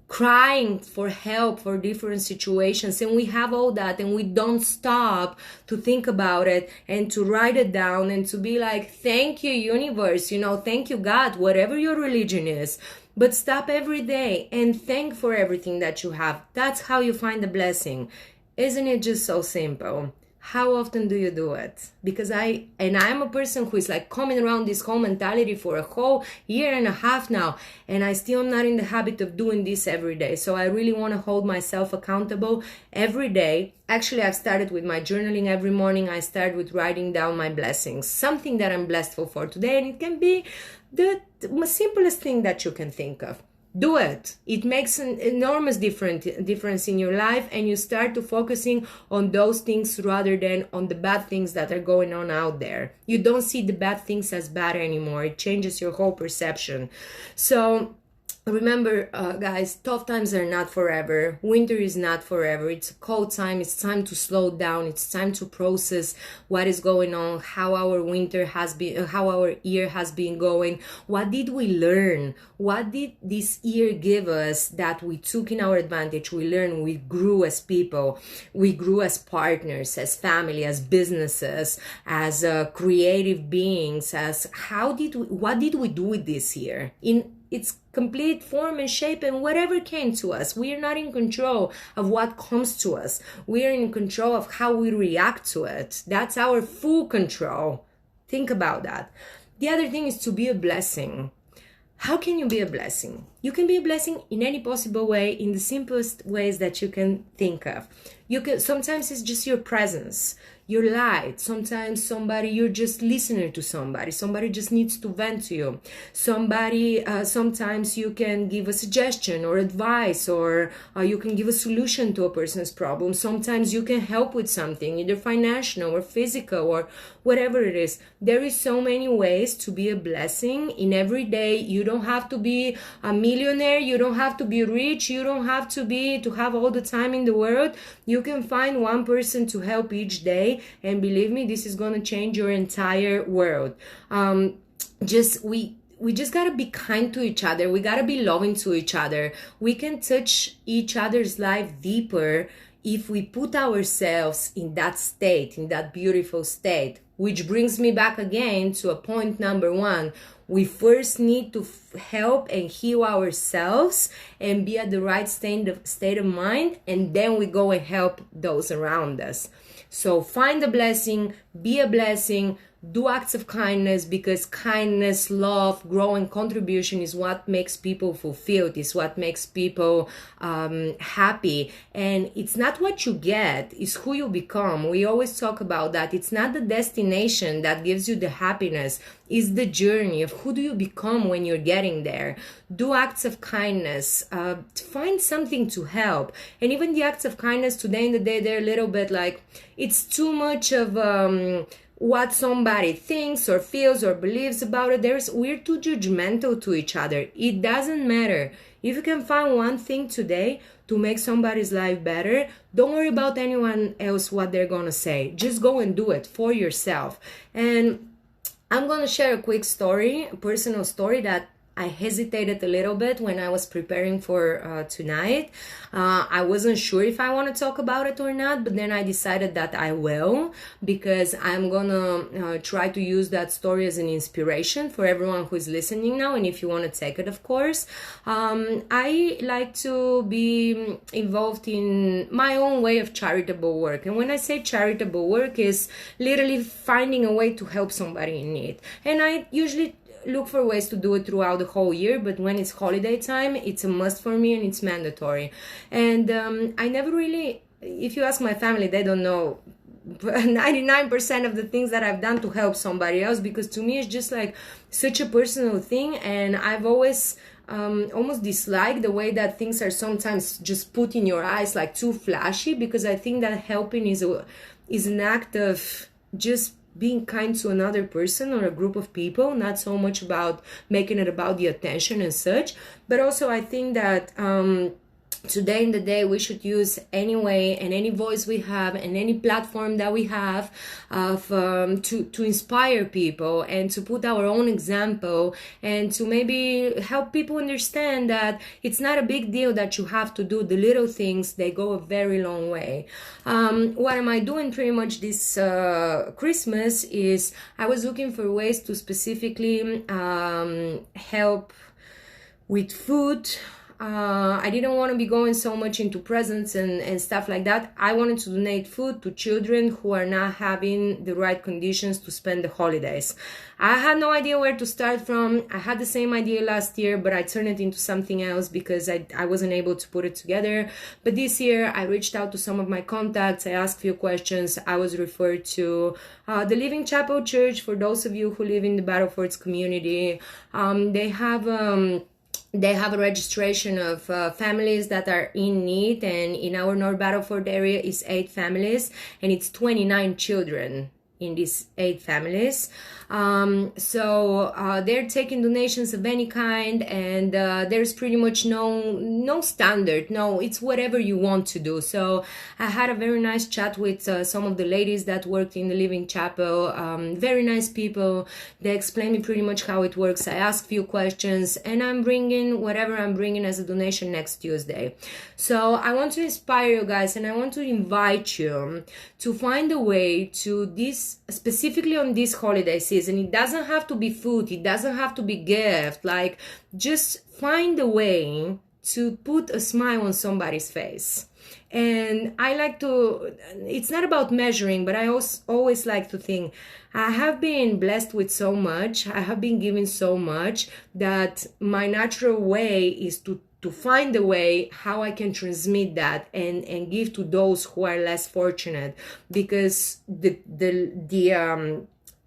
crying for help for different situations, and we have all that, and we don't stop to think about it and to write it down and to be like, thank you universe, thank you God, whatever your religion is, but stop every day and thank for everything that you have. That's how you find the blessing. Isn't it just so simple? How often do you do it? Because I'm a person who is like coming around this whole mentality for a whole year and a half now, and I still am not in the habit of doing this every day. So I really want to hold myself accountable every day. Actually, I've started with my journaling every morning. I start with writing down my blessings, something that I'm blessed for today, and it can be the simplest thing that you can think of. Do it. It makes an enormous difference in your life, and you start to focusing on those things rather than on the bad things that are going on out there. You don't see the bad things as bad anymore. It changes your whole perception. So remember, guys, tough times are not forever. Winter is not forever. It's a cold time. It's time to slow down. It's time to process what is going on, how our winter has been, how our year has been going. What did we learn? What did this year give us that we took in our advantage? We learned, we grew as people, we grew as partners, as family, as businesses, as creative beings. As what did we do with this year in its complete form and shape, and whatever came to us? We are not in control of what comes to us. We are in control of how we react to it. That's our full control. Think about that. The other thing is to be a blessing. How can you be a blessing? You can be a blessing in any possible way, in the simplest ways that you can think of. Sometimes it's just your presence, your light. Sometimes you're just listening to somebody just needs to vent to you. Sometimes you can give a suggestion or advice, or you can give a solution to a person's problem. Sometimes you can help with something, either financial or physical or whatever it is. There is so many ways to be a blessing in every day. You don't have to be a millionaire, you don't have to be rich, you don't have to have all the time in the world. You can find one person to help each day, and believe me, this is going to change your entire world. We just gotta be kind to each other. We gotta be loving to each other. We can touch each other's life deeper if we put ourselves in that state, in that beautiful state. Which brings me back again to a point number one. We first need to help and heal ourselves and be at the right state of mind, and then we go and help those around us. So find a blessing, be a blessing, do acts of kindness, because kindness, love, growing contribution is what makes people fulfilled, is what makes people happy. And it's not what you get, it's who you become. We always talk about that. It's not the destination that gives you the happiness, it's the journey of who do you become when you're getting there. Do acts of kindness, find something to help. And even the acts of kindness today in the day, they're a little bit like, it's too much of what somebody thinks or feels or believes about it. We're too judgmental to each other. It doesn't matter. If you can find one thing today to make somebody's life better, don't worry about anyone else, what they're gonna say. Just go and do it for yourself. And I'm gonna share a quick story, a personal story that I hesitated a little bit when I was preparing for tonight. I wasn't sure if I want to talk about it or not, but then I decided that I will, because I'm gonna try to use that story as an inspiration for everyone who is listening now, and if you want to take it, of course. I like to be involved in my own way of charitable work, and when I say charitable work, is literally finding a way to help somebody in need. And I usually look for ways to do it throughout the whole year, but when it's holiday time, it's a must for me and it's mandatory. And I never really, if you ask my family, they don't know 99% of the things that I've done to help somebody else, because to me it's just like such a personal thing. And I've always almost disliked the way that things are sometimes just put in your eyes like too flashy, because I think that helping is an act of just being kind to another person or a group of people, not so much about making it about the attention and such. But also I think that today in the day we should use any way and any voice we have and any platform that we have of to inspire people and to put our own example and to maybe help people understand that it's not a big deal that you have to do the little things. They go a very long way. What am I doing pretty much this Christmas is I was looking for ways to specifically help with food. I didn't want to be going so much into presents and stuff like that. I wanted to donate food to children who are not having the right conditions to spend the holidays. I had no idea where to start from. I had the same idea last year, but I turned it into something else because I wasn't able to put it together. But this year, I reached out to some of my contacts. I asked a few questions. I was referred to the Living Chapel Church. For those of you who live in the Battle Forts community, they have a registration of families that are in need, and in our North Battleford area is 8 families and it's 29 children in these 8 families. They're taking donations of any kind, and there's pretty much no standard. No, it's whatever you want to do. So I had a very nice chat with some of the ladies that worked in the Living Chapel. Very nice people. They explained me pretty much how it works. I asked a few questions, and I'm bringing whatever I'm bringing as a donation next Tuesday. So I want to inspire you guys, and I want to invite you to find a way to this, specifically on this holiday season. It doesn't have to be food, it doesn't have to be gift, like just find a way to put a smile on somebody's face. And I like to, it's not about measuring, but I always like to think, I have been blessed with so much, I have been given so much, that my natural way is to find a way how I can transmit that and give to those who are less fortunate, because the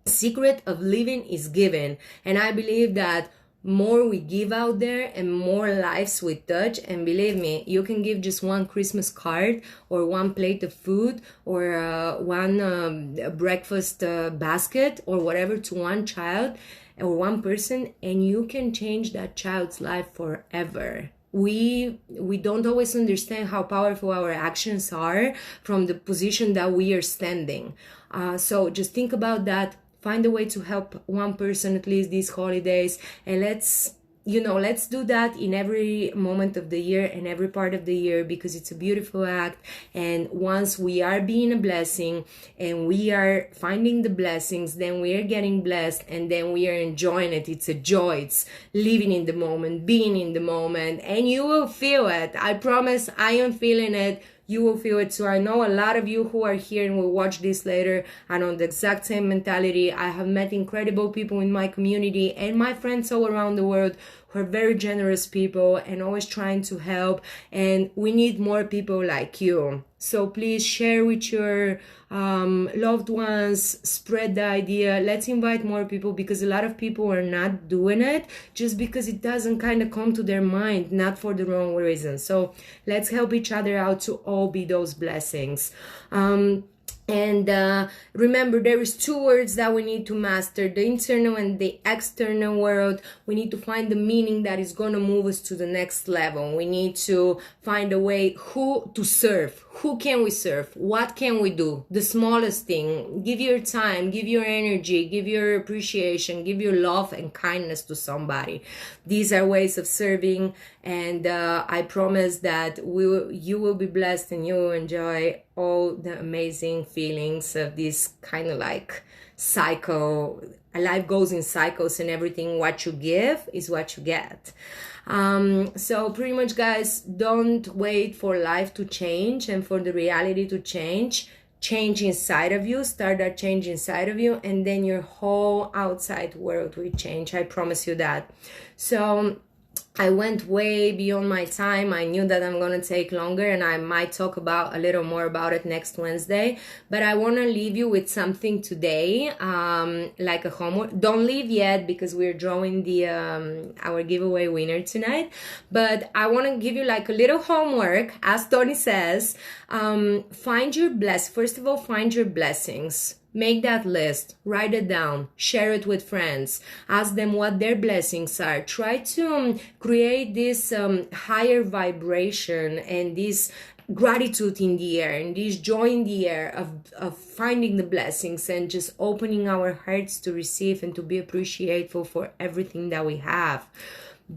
secret of living is giving. And I believe that more we give out there and more lives we touch, and believe me, you can give just one Christmas card or one plate of food or one breakfast basket or whatever to one child or one person, and you can change that child's life forever. We don't always understand how powerful our actions are from the position that we are standing. So just think about that. Find a way to help one person at least these holidays, and let's do that in every moment of the year and every part of the year, because it's a beautiful act. And once we are being a blessing and we are finding the blessings, then we are getting blessed, and then we are enjoying it. It's a joy. It's living in the moment, being in the moment, and you will feel it. I promise, I am feeling it. You will feel it too. I know a lot of you who are here and will watch this later are on the exact same mentality. I have met incredible people in my community and my friends all around the world who are very generous people and always trying to help. And we need more people like you. So please share with your loved ones, spread the idea. Let's invite more people, because a lot of people are not doing it just because it doesn't kind of come to their mind, not for the wrong reason. So let's help each other out to all be those blessings. And remember, there is 2 words that we need to master: the internal and the external world. We need to find the meaning that is going to move us to the next level. We need to find a way who to serve. Who can we serve? What can we do? The smallest thing. Give your time, give your energy, give your appreciation, give your love and kindness to somebody. These are ways of serving, and I promise that you will be blessed and you will enjoy all the amazing feelings of this kind of like cycle. Life goes in cycles, and everything what you give is what you get. So pretty much, guys, don't wait for life to change and for the reality to change. Change inside of you, start that change inside of you, and then your whole outside world will change. I promise you that. So I went way beyond my time. I knew that I'm going to take longer, and I might talk about a little more about it next Wednesday. But I want to leave you with something today, like a homework. Don't leave yet, because we're drawing the our giveaway winner tonight. But I want to give you like a little homework, as Tony says. Find your First of all, find your blessings. Make that list, write it down, share it with friends, ask them what their blessings are. Try to create this higher vibration and this gratitude in the air and this joy in the air of finding the blessings and just opening our hearts to receive and to be appreciative for everything that we have.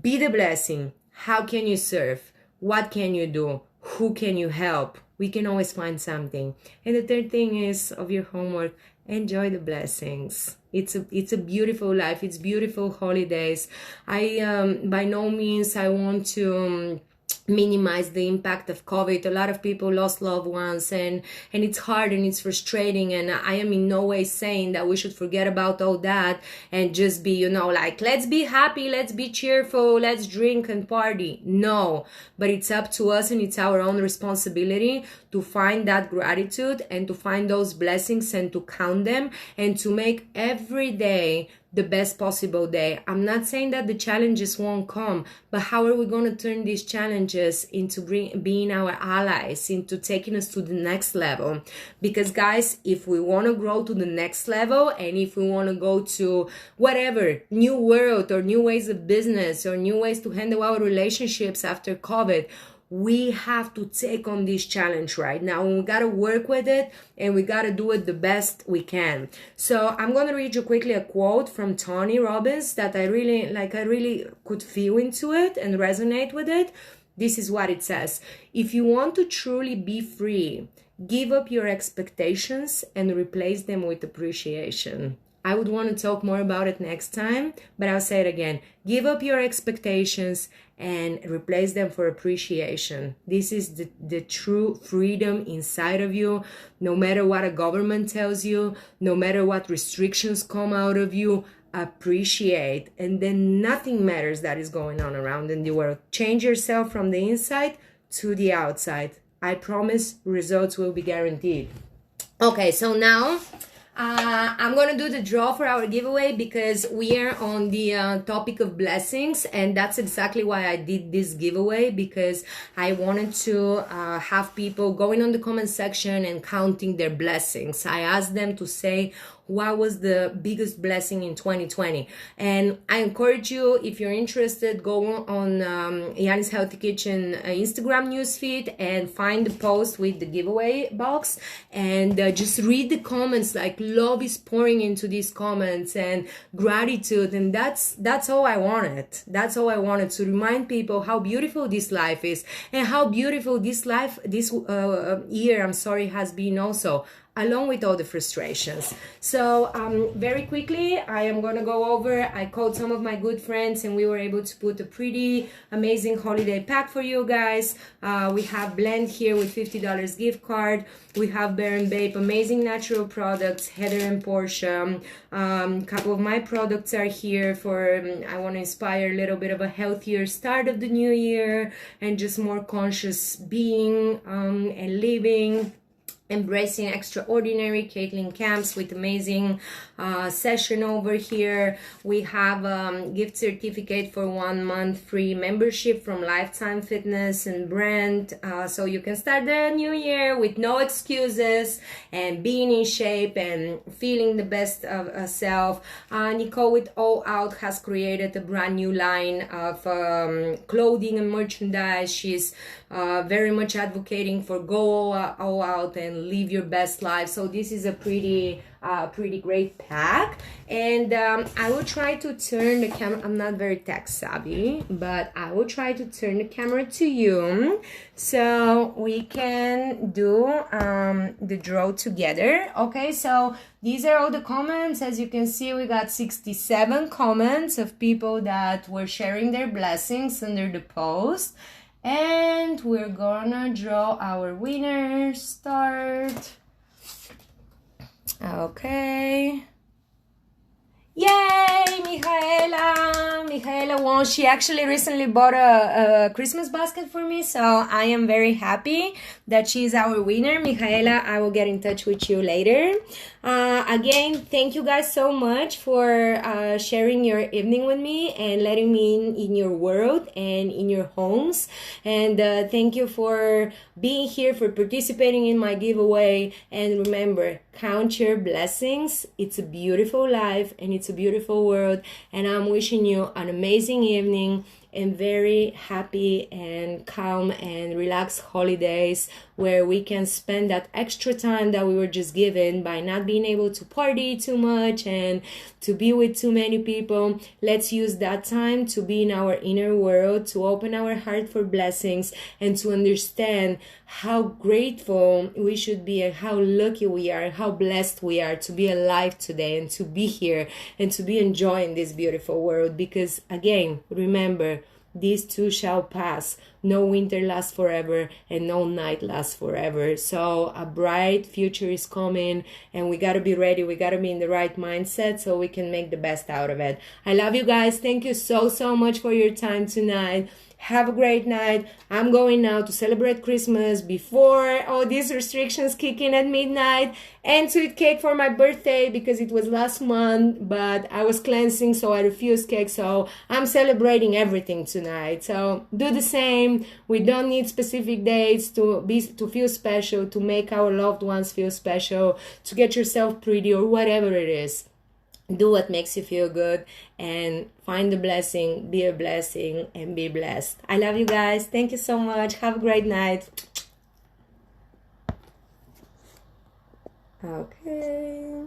Be the blessing. How can you serve? What can you do? Who can you help? We can always find something. And the third thing is, of your homework, enjoy the blessings. It's a beautiful life. It's beautiful holidays. I by no means I want to minimize the impact of COVID. A lot of people lost loved ones, and it's hard and it's frustrating, and I am in no way saying that we should forget about all that and just be, like, let's be happy, let's be cheerful, let's drink and party. No, but it's up to us, and it's our own responsibility to find that gratitude and to find those blessings and to count them and to make every day the best possible day. I'm not saying that the challenges won't come, but how are we going to turn these challenges into being our allies, into taking us to the next level? Because guys, if we want to grow to the next level, and if we want to go to whatever, new world or new ways of business or new ways to handle our relationships after COVID, we have to take on this challenge right now, and we got to work with it, and we got to do it the best we can. So I'm going to read you quickly a quote from Tony Robbins that I really could feel into it and resonate with it. This is what it says: if you want to truly be free, give up your expectations and replace them with appreciation. I would want to talk more about it next time, but I'll say it again. Give up your expectations and replace them for appreciation. This is the true freedom inside of you. No matter what a government tells you, no matter what restrictions come out of you, appreciate. And then nothing matters that is going on around in the world. Change yourself from the inside to the outside. I promise results will be guaranteed. Okay, so now I'm going to do the draw for our giveaway because we are on the topic of blessings, and that's exactly why I did this giveaway, because I wanted to have people going on the comment section and counting their blessings. I asked them to say what was the biggest blessing in 2020, and I encourage you, if you're interested, go on Yanni's Healthy Kitchen Instagram newsfeed and find the post with the giveaway box, and just read the comments. Like, love is pouring into these comments and gratitude, and that's all I wanted. That's all I wanted, to remind people how beautiful this life is, and how beautiful this year has been also, along with all the frustrations. So very quickly, I am going to go over, I called some of my good friends and we were able to put a pretty amazing holiday pack for you guys. We have Blend here with $50 gift card. We have Bear & Babe, amazing natural products, Heather and Portia. A couple of my products are here for, I want to inspire a little bit of a healthier start of the new year and just more conscious being and living. Embracing Extraordinary, Caitlin Camps with amazing session over here. We have gift certificate for 1 month free membership from Lifetime Fitness and Brand, so you can start the new year with no excuses and being in shape and feeling the best of self. Nicole with All Out has created a brand new line of clothing and merchandise. She's very much advocating for go all out and live your best life. So this is a pretty great pack, and I will try to turn the camera. I'm not very tech savvy, but I will try to turn the camera to you so we can do the draw together. Okay, so these are all the comments. As you can see, we got 67 comments of people that were sharing their blessings under the post. And we're gonna draw our winner. Start. Okay. Yay, Michaela! Michaela won. She actually recently bought a Christmas basket for me, so I am very happy that she's our winner. Michaela, I will get in touch with you later. Again, thank you guys so much for sharing your evening with me and letting me in your world and in your homes. And thank you for being here, for participating in my giveaway. And remember, count your blessings. It's a beautiful life and it's a beautiful world. And I'm wishing you an amazing evening and very happy and calm and relaxed holidays, where we can spend that extra time that we were just given by not being able to party too much and to be with too many people. Let's use that time to be in our inner world, to open our heart for blessings, and to understand how grateful we should be and how lucky we are, how blessed we are to be alive today and to be here and to be enjoying this beautiful world. Because again, remember, these too shall pass. no winter lasts forever and no night lasts forever. So a bright future is coming, and we got to be ready. We got to be in the right mindset so we can make the best out of it. I love you guys. Thank you so much for your time tonight. Have a great night. I'm going now to celebrate Christmas before all these restrictions kick in at midnight, and to eat cake for my birthday because it was last month, but I was cleansing, so I refused cake. So I'm celebrating everything tonight. So do the same. We don't need specific dates to feel special, to make our loved ones feel special, to get yourself pretty, or whatever it is. Do what makes you feel good and find the blessing, be a blessing, and be blessed. I love you guys. Thank you so much. Have a great night. Okay.